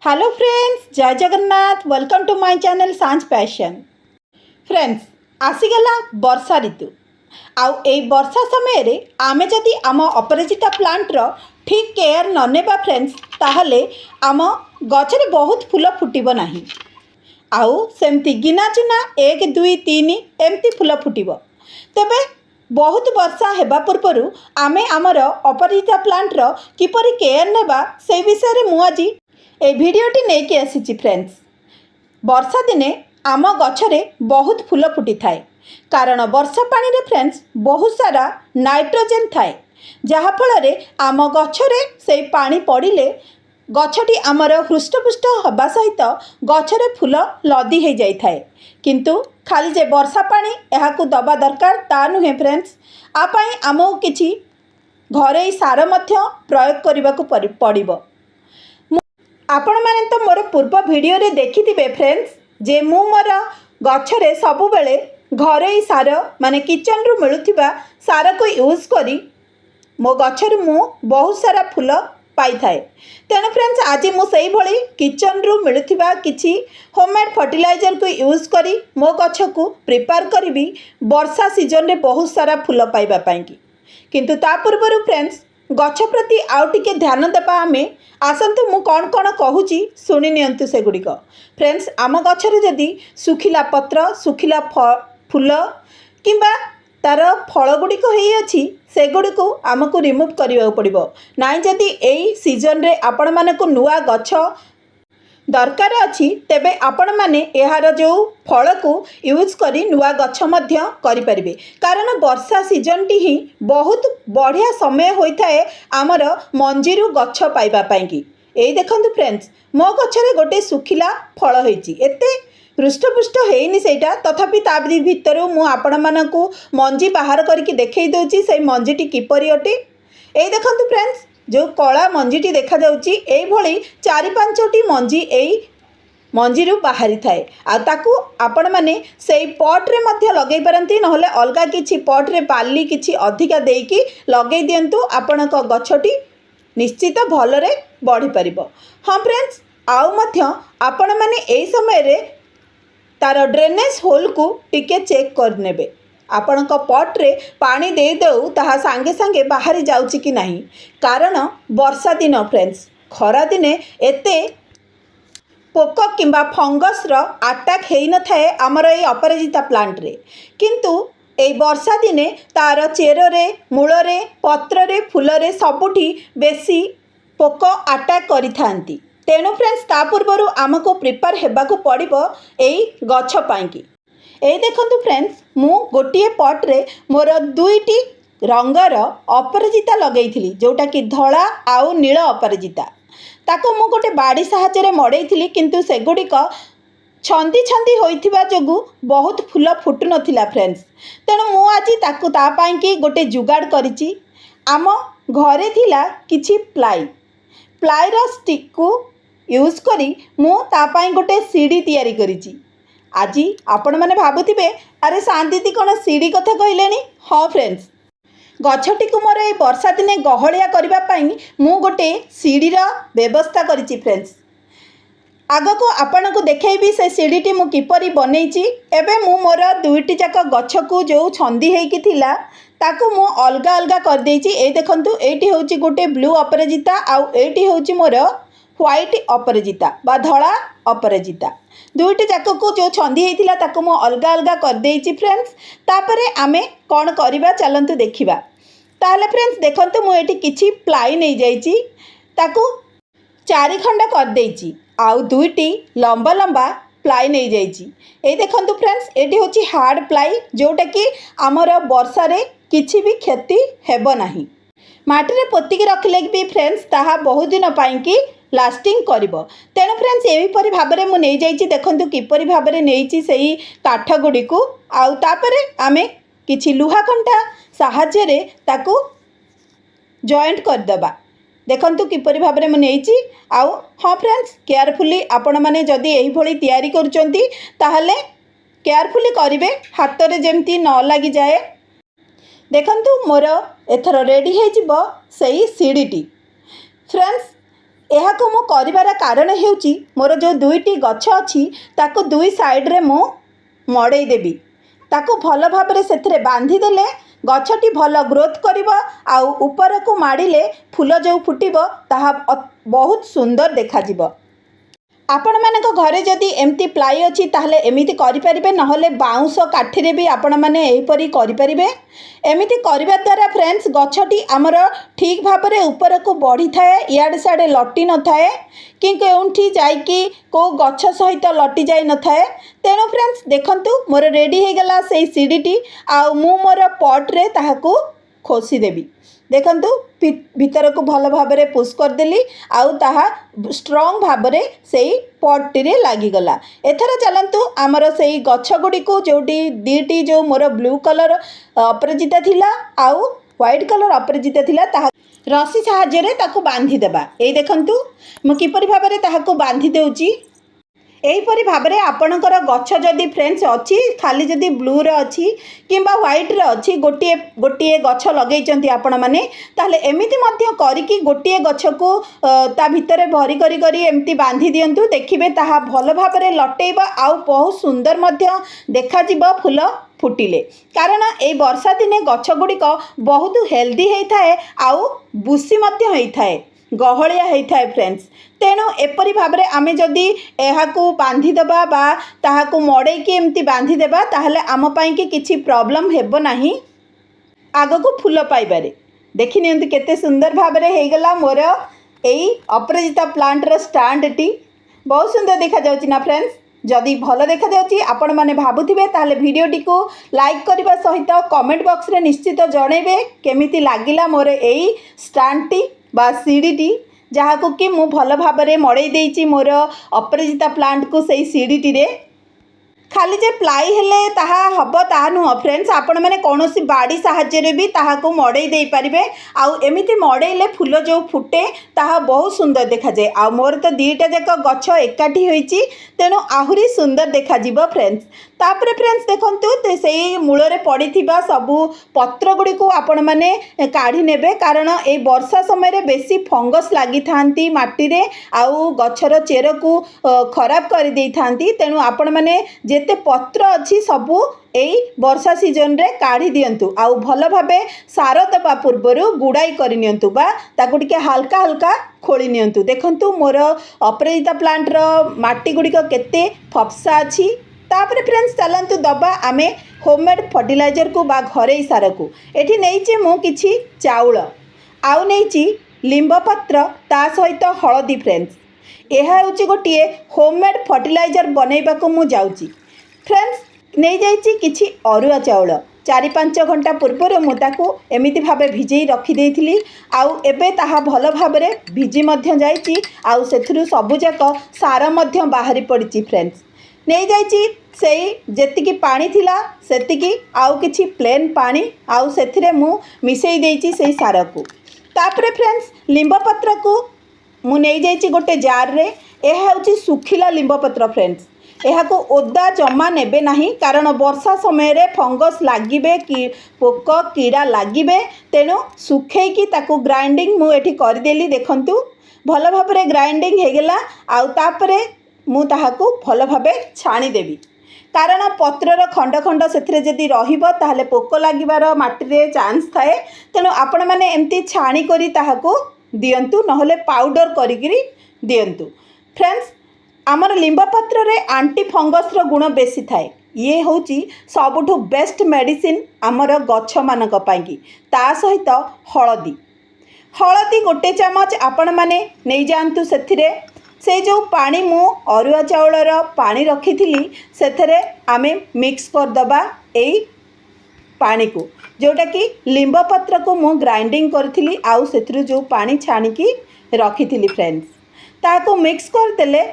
Hello friends, जय Jagannath. Welcome to my channel Sanjh passion. Friends, आसीगला वर्षा ऋतु आउ ए वर्षा समय रे आमे जदि आम अपराजिता प्लांटर ठीक केयर न नेबा फ्रेंड्स, ताहले आम गछरे बहुत फूल फुटिब नाही। आउ सेमती गिना चुना 1 2 3 एमती फूल फुटिब। तेबे बहुत वर्षा हेबा पूर्वरु आमे आमर अपराजिता प्लांटर किपरि केयर नेबा से विषय रे मु आज ए भिडियोटी नेकी आसीची फ्रेंड्स। वर्षा दिने आम गछरे बहुत फूल फुटी थाए, कारण वर्षा पानी रे फ्रेंड्स बहुत सारा नाइट्रोजेन थाए, जहा फल रे आम गछरे से पानी पड़िले गछटी आमर हृष्टपुष्ट हवा सहित गछरे फूल लदी हो जाई थाए। किंतु खाली जे वर्षा पानी एहाकू दबा दरकार ता नुहे फ्रेंड्स। आपाई आमो किछि घरे सार मध्य प्रयोग करबाकू पड़िबो। आपण माने तो मोर पूर्व वीडियो रे देखिथिबे फ्रेंड्स, जे मु मोर गछरे सबु बेले घरे सार माने किचन रु मिलुथिबा सार को यूज करी मो गछर मु बहुत सारा फूल पाई थाए। तेणु फ्रेंड्स, आज मु सेही भली किचन रु मिलुथिबा किछि होममेड फर्टिलाइजर को यूज करी मो गछ को प्रिपेयर करबी वर्षा सीजन रे बहुत सारा फूल पाइबा पाई की। किंतु ता पूर्व फ्रेंड्स, गछ प्रति आउ टिके ध्यान देबा। आमे आसंतु मु कौन कौन कहूची शुणी नियंतु से गुड़िक। फ्रेंड्स, आम गछरे जदि सुखिला पत्र, सुखिला फूल किंबा तार फल गुड़िक होइछि, से गुड़िक आमको रिमूव करने पड़ो ना। जदि एई सीजन रे आपण मानक नुआ गछ दरकार अच्छी, तेबे आपण माने एहार जो फल को यूज करी नुआ गछ मध्य करि परिबे। कारण वर्षा सीजन टी ही बहुत बढ़िया समय होता है आमर मंजीरु गछ पाइबा पाई की। एई देखंतु फ्रेंड्स, मो गछरे गोटे सुखिला फल होइछि, एते हृष्टपुष्ट हेइनि सेटा, तथापि ता भितर मु आपण मानकू मंजी बाहर करके देखै दउछि से मंजीटी किपरि अटे। एई देखंतु फ्रेंड्स, जो कला मंजीटी देखा जाउची, एई भली 4-5टी मंजी एई मंजीरु बाहरी थाए। आ ताकू आपण माने सेई पॉट रे मध्य लगै परंती, नहले अलगा किछि पॉट रे बाली किछि अधिका देइकी लगै दियंतु। आपणक गछटी निश्चित भलरे बढ़ी परिबो। हाँ फ्रेंड्स, आउ मध्य आपण माने एई समय रे तार ड्रेनेज होल को टिके चेक कर नेबे। आपणक पॉट रे पानी दे देउ ताहा सांगे सांगे बाहरी जाउची कि नाही। कारण वर्षा दिन फ्रेंड्स, खरा दिने एते पोक किंबा फंगस रो अटैक हेई न थाए हमर ए अपराजिता प्लांट रे। किंतु ए वर्षा दिने तार चेर रे, मूल रे, पत्र रे, फूल रे सबुठी बेसी पोक अटैक करि थांती। तेणु फ्रेंड्स, ता पूर्वरु आमको प्रिपेयर हेबाकू पड़िबो एई गछ पाई की। ए देखंतु फ्रेंड्स, मु गोटिए पॉट रे मोर 2टी रंगर अपराजिता लगैथिली, जोटा कि धला आउ नील अपराजिता। ताको मु गोटे बाड़ी साहाय्य मड़ेइथिली, किंतु सेगुड़िक छंदी छंदी होइथिबा जोगु बहुत फूल फुटु नथिला फ्रेंड्स। तेणु मु आज ताकू ता पाई की गोटे जुगाड़ करिछि। आम घरे थिला किछि प्लाई रो स्टिक को यूज करी मु ता पाई गोटे सीढ़ी तैयारी करिछि। आज आपण मैंने भावुथिबे, अरे शांति कौन सीढ़ी कथा कहलेनी। हाँ फ्रेंड्स, गछटी को मोर ए वर्षा दिने गहलिया करबा पई मु गोटे सीढ़ीर व्यवस्था करिछि फ्रेंड्स। आग को आपण को देखैबी से सीढ़ीटी मु किपरि बनैछि। एबे मु मोर 2टी जाक गछ को जो छंदी हेकी थिला ताको मु अलगा अलगा कर देछि। ए देखंतु, एटी होछि गोटे ब्लू अपराजिता आउ एटी होछि मोर व्हाइट अपराजिता बा धला अपराजिता। 2टी जाक को जो छंदी होता ताको मु अलगा अलगा कर देछि फ्रेंड्स। तापरे आमे कौन करिबा चलंतु देखिबा। ताहले फ्रेंड्स देखंतु, मु एटी किछि प्लाई नै जाइछि, ताको 4 खंड कर देछि आउ 2टी लंबा लंबा प्लाई नै जाइछि। ए देखंतु फ्रेंड्स, एटी होछि हार्ड प्लाई, जोटा कि हमर वर्षा रे किछि भी क्षति हेबो नाही। माटी रे पोतिकी रखले भी फ्रेंड्स ताहा बहुत दिन पाई की लास्टिंग करिबो। तेणु फ्रेंड्स, एहीपरि भाबरे मु नै जाइछि। देखंतु किपरि भाबरे नैछि सेही काठ गुडी को। आउ तापरे आमे किछि लुहा कंटा साहाय्य रे ताकू जॉइंट कर देबा। देखंतु किपरि भाबरे मु नैछि। आउ हाँ फ्रेंड्स, केयरफुली आपण माने जदी एही भली तयारी करूचंती ताहले केयरफुली करिवे, हाथ रे जेमती न लागि जाए। देखंतु मोर एथर रेडी हे जिवो सेही सीढ़ीटी फ्रेंड्स। ଏହାକୁ ମୁଁ କରିବାର କାରଣ ହେଉଛି ମୋର ଯେଉଁ ଦୁଇଟି ଗଛ ଅଛି ତାକୁ ଦୁଇ ସାଇଡ଼୍ରେ ମୁଁ ମଡ଼େଇ ଦେବି। ତାକୁ ଭଲ ଭାବରେ ସେଥିରେ ବାନ୍ଧିଦେଲେ ଗଛଟି ଭଲ ଗ୍ରୋଥ୍ କରିବ ଆଉ ଉପରକୁ ମାଡ଼ିଲେ ଫୁଲ ଯେଉଁ ଫୁଟିବ ତାହା ବହୁତ ସୁନ୍ଦର ଦେଖାଯିବ। ଆପଣମାନଙ୍କ ଘରେ ଯଦି ଏମିତି ପ୍ଲାଇ ଅଛି ତାହେଲେ ଏମିତି କରିପାରିବେ, ନହେଲେ ବାଉଁଶ କାଠିରେ ବି ଆପଣମାନେ ଏହିପରି କରିପାରିବେ। ଏମିତି କରିବା ଦ୍ୱାରା ଫ୍ରେଣ୍ଡସ୍ ଗଛଟି ଆମର ଠିକ୍ ଭାବରେ ଉପରକୁ ବଢ଼ିଥାଏ, ଇଆଡ଼େ ସିଆଡ଼େ ଲଟି ନଥାଏ କି କେଉଁଠି ଯାଇକି କେଉଁ ଗଛ ସହିତ ଲଟି ଯାଇନଥାଏ। ତେଣୁ ଫ୍ରେଣ୍ଡସ୍ ଦେଖନ୍ତୁ ମୋର ରେଡ଼ି ହୋଇଗଲା ସେଇ ସିଡ଼ିଟି, ଆଉ ମୁଁ ମୋର ପଟ୍ରେ ତାହାକୁ ଖୋସିଦେବି। ଦେଖନ୍ତୁ ଭିତରକୁ ଭଲ ଭାବରେ ପୁସ୍ କରିଦେଲି ଆଉ ତାହା ଷ୍ଟ୍ରଙ୍ଗ ଭାବରେ ସେଇ ପଟ୍ଟିରେ ଲାଗିଗଲା। ଏଥର ଚାଲନ୍ତୁ ଆମର ସେଇ ଗଛ ଗୁଡ଼ିକୁ ଯେଉଁଟି ଦୁଇଟି ଯେଉଁ ମୋର ବ୍ଲୁ କଲର୍ ଅପରାଜିତା ଥିଲା ଆଉ ହ୍ୱାଇଟ୍ କଲର୍ ଅପରାଜିତା ଥିଲା ତାହା ରସି ସାହାଯ୍ୟରେ ତାକୁ ବାନ୍ଧିଦେବା। ଏଇ ଦେଖନ୍ତୁ ମୁଁ କିପରି ଭାବରେ ତାହାକୁ ବାନ୍ଧି ଦେଉଛି। ଏହିପରି ଭାବରେ ଆପଣଙ୍କର ଗଛ ଯଦି ଫ୍ରେଣ୍ଡସ୍ ଅଛି, ଖାଲି ଯଦି ବ୍ଲୁରେ ଅଛି କିମ୍ବା ହ୍ୱାଇଟ୍ରେ ଅଛି, ଗୋଟିଏ ଗଛ ଲଗାଇଛନ୍ତି ଆପଣମାନେ, ତାହେଲେ ଏମିତି ମଧ୍ୟ କରିକି ଗୋଟିଏ ଗଛକୁ ତା ଭିତରେ ଭରି କରି ଏମିତି ବାନ୍ଧି ଦିଅନ୍ତୁ। ଦେଖିବେ ତାହା ଭଲ ଭାବରେ ଲଟେଇବ ଆଉ ବହୁତ ସୁନ୍ଦର ମଧ୍ୟ ଦେଖାଯିବ ଫୁଲ ଫୁଟିଲେ। କାରଣ ଏଇ ବର୍ଷା ଦିନେ ଗଛ ଗୁଡ଼ିକ ବହୁତ ହେଲ୍ଦି ହେଇଥାଏ ଆଉ ବୁସି ମଧ୍ୟ ହେଇଥାଏ, ଗହଳିଆ ହେଇଥାଏ ଫ୍ରେଣ୍ଡସ୍। ତେଣୁ ଏପରି ଭାବରେ ଆମେ ଯଦି ଏହାକୁ ବାନ୍ଧିଦେବା ବା ତାହାକୁ ମଡ଼େଇକି ଏମିତି ବାନ୍ଧିଦେବା ତାହେଲେ ଆମ ପାଇଁକି କିଛି ପ୍ରୋବ୍ଲେମ୍ ହେବ ନାହିଁ ଆଗକୁ ଫୁଲ ପାଇବାରେ। ଦେଖିନିଅନ୍ତୁ କେତେ ସୁନ୍ଦର ଭାବରେ ହେଇଗଲା ମୋର ଏଇ ଅପରାଜିତା ପ୍ଲାଣ୍ଟର ଷ୍ଟାଣ୍ଡଟି। ବହୁତ ସୁନ୍ଦର ଦେଖାଯାଉଛି ନା ଫ୍ରେଣ୍ଡସ୍? ଯଦି ଭଲ ଦେଖାଯାଉଛି ଆପଣମାନେ ଭାବୁଥିବେ ତାହେଲେ ଭିଡ଼ିଓଟିକୁ ଲାଇକ୍ କରିବା ସହିତ କମେଣ୍ଟ ବକ୍ସରେ ନିଶ୍ଚିତ ଜଣାଇବେ କେମିତି ଲାଗିଲା ମୋର ଏଇ ଷ୍ଟାଣ୍ଡଟି ବା ସିଡ଼ିଟି, ଯାହାକୁ କି ମୁଁ ଭଲ ଭାବରେ ମଡ଼େଇ ଦେଇଛି ମୋର ଅପରାଜିତା ପ୍ଲାଣ୍ଟକୁ ସେଇ ସିଡ଼ିଟିରେ। ଖାଲି ଯେ ପ୍ଲାଇ ହେଲେ ତାହା ହେବ ତାହା ନୁହଁ ଫ୍ରେଣ୍ଡସ୍, ଆପଣମାନେ କୌଣସି ବାଡ଼ି ସାହାଯ୍ୟରେ ବି ତାହାକୁ ମଡ଼େଇ ଦେଇପାରିବେ। ଆଉ ଏମିତି ମଡ଼େଇଲେ ଫୁଲ ଯେଉଁ ଫୁଟେ ତାହା ବହୁତ ସୁନ୍ଦର ଦେଖାଯାଏ। ଆଉ ମୋର ତ ଦୁଇଟା ଯାକ ଗଛ ଏକାଠି ହୋଇଛି, ତେଣୁ ଆହୁରି ସୁନ୍ଦର ଦେଖାଯିବ ଫ୍ରେଣ୍ଡସ୍। ତାପରେ ଫ୍ରେଣ୍ଡସ୍ ଦେଖନ୍ତୁ ସେଇ ମୂଳରେ ପଡ଼ିଥିବା ସବୁ ପତ୍ର ଗୁଡ଼ିକୁ ଆପଣମାନେ କାଢ଼ି ନେବେ, କାରଣ ଏଇ ବର୍ଷା ସମୟରେ ବେଶୀ ଫଙ୍ଗସ୍ ଲାଗିଥାନ୍ତି ମାଟିରେ ଆଉ ଗଛର ଚେରକୁ ଖରାପ କରିଦେଇଥାନ୍ତି। ତେଣୁ ଆପଣମାନେ ଯେତେ ପତ୍ର ଅଛି ସବୁ ଏଇ ବର୍ଷା ସିଜନରେ କାଢ଼ି ଦିଅନ୍ତୁ ଆଉ ଭଲ ଭାବେ ସାର ଦେବା ପୂର୍ବରୁ ଗୁଡ଼ାଇ କରିନିଅନ୍ତୁ ବା ତାକୁ ଟିକେ ହାଲକା ହାଲକା ଖୋଳି ନିଅନ୍ତୁ। ଦେଖନ୍ତୁ ମୋର ଅପରାଜିତା ପ୍ଲାଣ୍ଟର ମାଟି ଗୁଡ଼ିକ କେତେ ଫପସା ଅଛି। ତାପରେ ଫ୍ରେଣ୍ଡସ୍ ଚାଲନ୍ତୁ ଦେବା ଆମେ ହୋମମେଡ୍ ଫର୍ଟିଲାଇଜରକୁ ବା ଘରୋଇ ସାରକୁ। ଏଠି ନେଇଛି ମୁଁ କିଛି ଚାଉଳ ଆଉ ନେଇଛି ଲିମ୍ବ ପତ୍ର, ତା ସହିତ ହଳଦୀ ଫ୍ରେଣ୍ଡସ୍। ଏହା ହେଉଛି ଗୋଟିଏ ହୋମମେଡ୍ ଫର୍ଟିଲାଇଜର ବନେଇବାକୁ ମୁଁ ଯାଉଛି। ଫ୍ରେଣ୍ଡସ୍ ନେଇଯାଇଛି କିଛି ଅରୁଆ ଚାଉଳ, 4-5 ଘଣ୍ଟା ପୂର୍ବରୁ ମୁଁ ତାକୁ ଏମିତି ଭାବେ ଭିଜେଇ ରଖିଦେଇଥିଲି ଆଉ ଏବେ ତାହା ଭଲ ଭାବରେ ଭିଜି ମଧ୍ୟ ଯାଇଛି ଆଉ ସେଥିରୁ ସବୁଯାକ ସାର ମଧ୍ୟ ବାହାରି ପଡ଼ିଛି ଫ୍ରେଣ୍ଡସ୍। ନେଇଯାଇଛି ସେଇ ଯେତିକି ପାଣି ଥିଲା ସେତିକି ଆଉ କିଛି ପ୍ଲେନ୍ ପାଣି ଆଉ ସେଥିରେ ମୁଁ ମିଶାଇ ଦେଇଛି ସେଇ ସାରକୁ। ତାପରେ ଫ୍ରେଣ୍ଡସ୍ ଲିମ୍ବ ପତ୍ରକୁ ମୁଁ ନେଇଯାଇଛି ଗୋଟେ ଜାର୍ରେ। ଏହା ହେଉଛି ଶୁଖିଲା ଲିମ୍ବ ପତ୍ର ଫ୍ରେଣ୍ଡସ୍। ଏହାକୁ ଓଦା ଜମା ନେବେ ନାହିଁ, କାରଣ ବର୍ଷା ସମୟରେ ଫଙ୍ଗସ୍ ଲାଗିବେ କି ପୋକ କୀଡ଼ା ଲାଗିବେ। ତେଣୁ ଶୁଖେଇକି ତାକୁ ଗ୍ରାଇଣ୍ଡିଙ୍ଗ ମୁଁ ଏଠି କରିଦେଲି। ଦେଖନ୍ତୁ ଭଲ ଭାବରେ ଗ୍ରାଇଣ୍ଡିଙ୍ଗ ହେଇଗଲା ଆଉ ତାପରେ ମୁଁ ତାହାକୁ ଭଲ ଭାବେ ଛାଣିଦେବି, କାରଣ ପତ୍ରର ଖଣ୍ଡ ଖଣ୍ଡ ସେଥିରେ ଯଦି ରହିବ ତାହେଲେ ପୋକ ଲାଗିବାର ମାଟିରେ ଚାନ୍ସ ଥାଏ। ତେଣୁ ଆପଣମାନେ ଏମିତି ଛାଣି କରି ତାହାକୁ ଦିଅନ୍ତୁ, ନହେଲେ ପାଉଡ଼ର କରିକିରି ଦିଅନ୍ତୁ। ଫ୍ରେଣ୍ଡସ୍ ଆମର ଲିମ୍ବ ପତ୍ରରେ ଆଣ୍ଟି ଫଙ୍ଗସ୍ର ଗୁଣ ବେଶୀ ଥାଏ। ଇଏ ହେଉଛି ସବୁଠୁ ବେଷ୍ଟ ମେଡ଼ିସିନ୍ ଆମର ଗଛମାନଙ୍କ ପାଇଁକି। ତା ସହିତ ହଳଦୀ ଗୋଟେ ଚାମଚ ଆପଣମାନେ ନେଇଯାଆନ୍ତୁ। ସେଥିରେ ସେଇ ଯେଉଁ ପାଣି ମୁଁ ଅରୁଆ ଚାଉଳର ପାଣି ରଖିଥିଲି ସେଥିରେ ଆମେ ମିକ୍ସ କରିଦେବା ଏଇ ପାଣିକୁ, ଯେଉଁଟାକି ଲିମ୍ବ ପତ୍ରକୁ ମୁଁ ଗ୍ରାଇଣ୍ଡିଙ୍ଗ କରିଥିଲି ଆଉ ସେଥିରୁ ଯେଉଁ ପାଣି ଛାଣିକି ରଖିଥିଲି ଫ୍ରେଣ୍ଡସ୍, ତାହାକୁ ମିକ୍ସ କରିଦେଲେ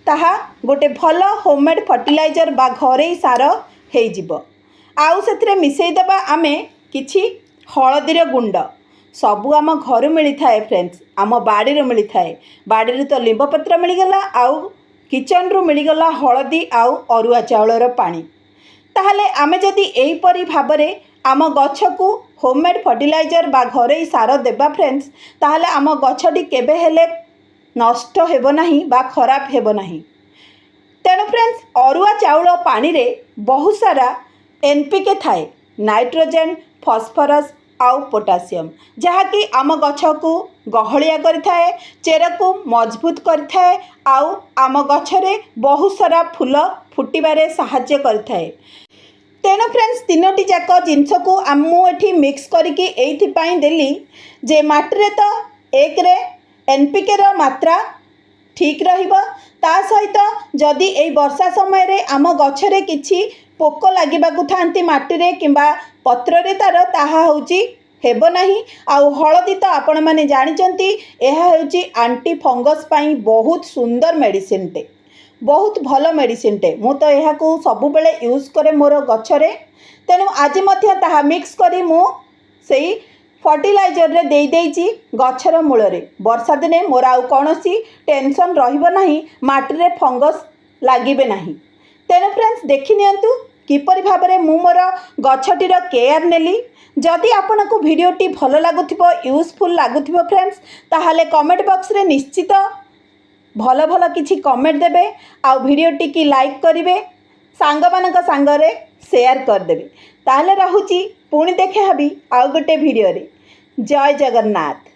ତାହା ଗୋଟେ ଭଲ ହୋମମେଡ୍ ଫର୍ଟିଲାଇଜର ବା ଘରୋଇ ସାର ହେଇଯିବ। ଆଉ ସେଥିରେ ମିଶାଇଦେବା ଆମେ କିଛି ହଳଦୀର ଗୁଣ୍ଡ। ସବୁ ଆମ ଘରୁ ମିଳିଥାଏ ଫ୍ରେଣ୍ଡସ୍, ଆମ ବାଡ଼ିରୁ ମିଳିଥାଏ। ବାଡ଼ିରୁ ତ ଲିମ୍ବ ପତ୍ର ମିଳିଗଲା ଆଉ କିଚେନ୍ରୁ ମିଳିଗଲା ହଳଦୀ ଆଉ ଅରୁଆ ଚାଉଳର ପାଣି। ତାହେଲେ ଆମେ ଯଦି ଏହିପରି ଭାବରେ ଆମ ଗଛକୁ ହୋମମେଡ୍ ଫର୍ଟିଲାଇଜର ବା ଘରୋଇ ସାର ଦେବା ଫ୍ରେଣ୍ଡସ୍, ତାହେଲେ ଆମ ଗଛଟି କେବେ ହେଲେ नष्ट हेब नाही बा खराब हेब नाही। तेणु फ्रेंड्स अरुआ चाउल पानी रे बहुत सारा एनपीके थाए, नाइट्रोजेन, फॉस्फोरस आउ पोटासियम, जहाँकि आम गछ को गहलिया करिथाए, चेर को मजबूत करिथाए, आउ आम गछरे बहुत सारा फूल फुटिबारे साहाय्य करिथाए। तेणु फ्रेंड्स तीनोटी जाक जिनस को मुझे मिक्स करके एइथिपाई देली जे माटी तो एक रे एनपीके रो मात्रा ठीक रहिबो, ता सहित जदि ए वर्षा समय रे आम गछरे किछि पोक लागिबाकु थांती माटी रे किंबा पत्र रे तार ताहा होउची हेबो नाही। आउ हळदी तो आपण माने जानिचंती एहा होउची आंटी फंगस पाई बहुत सुंदर मेडिसिन टे, बहुत भल मेडिसिन टे। मु तो यहाँ को सबु बेले यूज करे मोर गछरे। तेणु आज मध्य ताहा मिक्स करी मु सेई फर्टिलाइजर रे देई देइची गछर मूल रे। वर्षा दिने मोर आउ कोनोसी टेंशन रहिबो नाही, माटी रे फंगस लागिबे नाही। तेणु फ्रेंड्स देखि नियंतु किपरि भाबरे मु मोर गछटीर केयर नेली। जदि आपनको वीडियोटी भल लागुथिबो, यूजफुल लागुथिबो फ्रेंड्स, ताहाले कमेंट बॉक्स रे निश्चित भल भल किछि कमेंट देबे, आउ वीडियोटी की लाइक करिवे, सांग मानक सांगरे शेयर कर देबे। ताहले रहुची पुणी देखे हबी आउ गोटे वीडियो रे। जय जगन्नाथ।